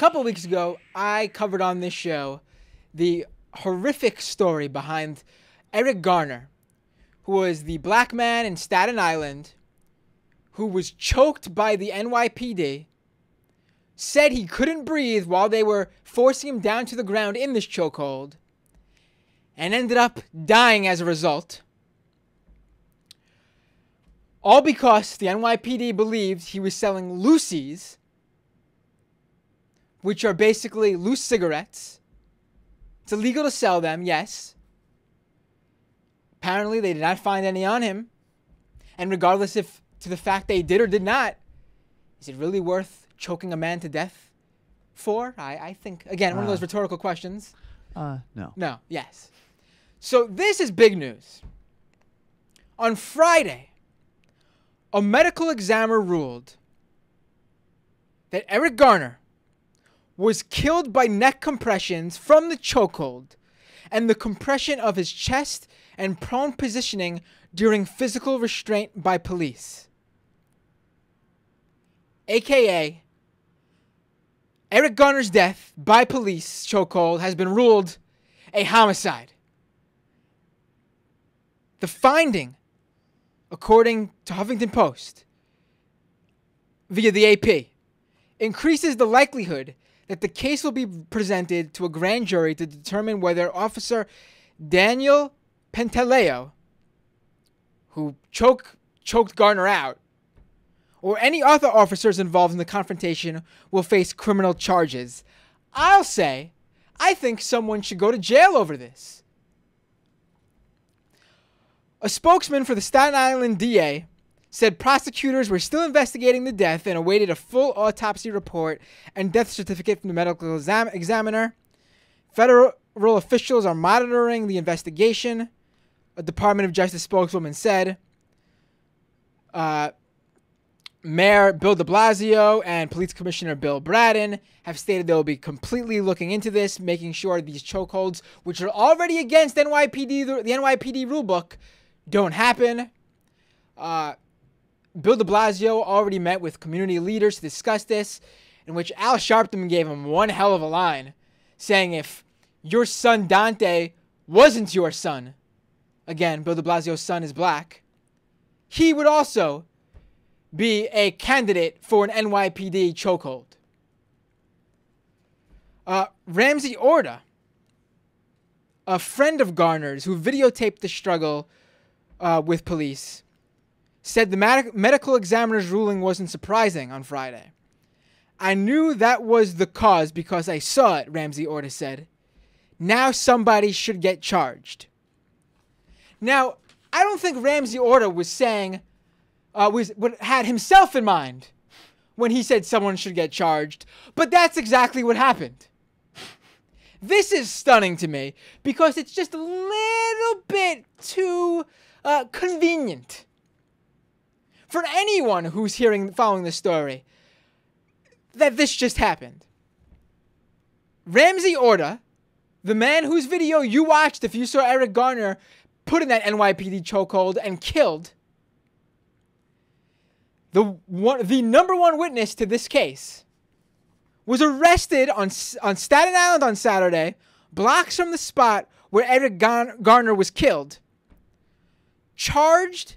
couple weeks ago, I covered on this show the horrific story behind Eric Garner, who was the black man in Staten Island who was choked by the NYPD, said he couldn't breathe while they were forcing him down to the ground in this chokehold, and ended up dying as a result. All because the NYPD believed he was selling loosies, which are basically loose cigarettes. It's illegal to sell them, yes. Apparently, they did not find any on him. And regardless if to the fact they did or did not, is it really worth choking a man to death for? I think, again, one of those rhetorical questions. No. No, yes. So this is big news. On Friday, a medical examiner ruled that Eric Garner was killed by neck compressions from the chokehold and the compression of his chest and prone positioning during physical restraint by police. AKA, Eric Garner's death by police chokehold has been ruled a homicide. The finding, according to Huffington Post, via the AP, increases the likelihood that the case will be presented to a grand jury to determine whether Officer Daniel Pantaleo, who choked Garner out, or any other officers involved in the confrontation will face criminal charges. I'll say, I think someone should go to jail over this. A spokesman for the Staten Island DA said prosecutors were still investigating the death and awaited a full autopsy report and death certificate from the medical examiner. Federal officials are monitoring the investigation, a Department of Justice spokeswoman said. Mayor Bill de Blasio and Police Commissioner Bill Braden have stated they will be completely looking into this, making sure these chokeholds, which are already against the NYPD rulebook, don't happen. Bill de Blasio already met with community leaders to discuss this, in which Al Sharpton gave him one hell of a line, saying if your son Dante wasn't your son, again, Bill de Blasio's son is black, he would also be a candidate for an NYPD chokehold. Ramsey Orta, a friend of Garner's who videotaped the struggle with police, said the medical examiner's ruling wasn't surprising on Friday. I knew that was the cause because I saw it, Ramsey Orta said. Now somebody should get charged. Now, I don't think Ramsey Orta was saying, had himself in mind when he said someone should get charged, but that's exactly what happened. This is stunning to me because it's just a little bit too convenient for anyone who's following this story that this just happened. Ramsey Orta, the man whose video you watched if you saw Eric Garner put in that NYPD chokehold and killed, the number one witness to this case, was arrested on Staten Island on Saturday, blocks from the spot where Eric Garner was killed, charged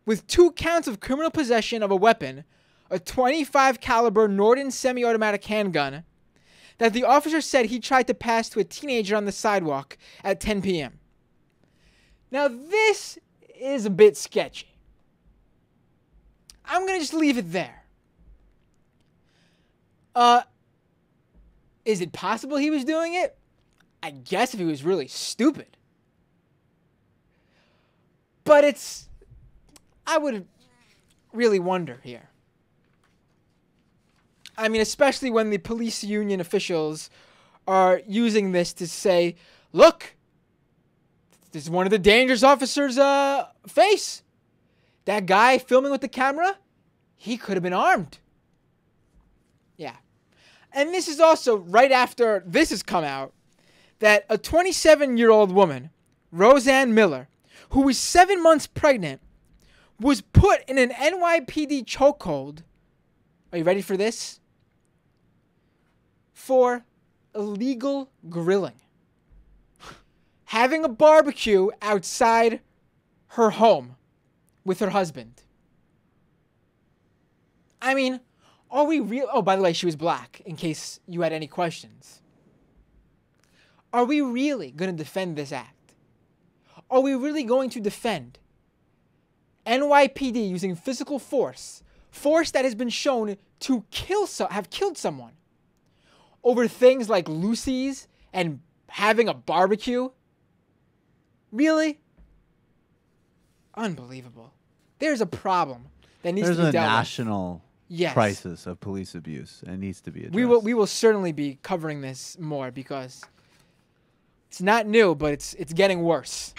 with 2 counts of criminal possession of a weapon, a .25 caliber Norden semi-automatic handgun, that the officer said he tried to pass to a teenager on the sidewalk at 10 p.m. Now, this is a bit sketchy. I'm going to just leave it there. Is it possible he was doing it? I guess if he was really stupid. But I would really wonder here. I mean, especially when the police union officials are using this to say, look, this is one of the dangerous officers' face. That guy filming with the camera, he could have been armed. Yeah. And this is also right after this has come out that a 27-year-old woman, Roseanne Miller, who was 7 months pregnant, was put in an NYPD chokehold. Are you ready for this? for illegal grilling. Having a barbecue outside her home with her husband. I mean, are we real? Oh, by the way, she was black, in case you had any questions. Are we really going to defend this act? Are we really going to defend NYPD using physical force that has been shown to have killed someone, over things like Lucy's and having a barbecue? Really? Unbelievable. There's a problem that needs to be dealt with. There's a national crisis of police abuse and needs to be addressed. We will certainly be covering this more because it's not new, but it's getting worse.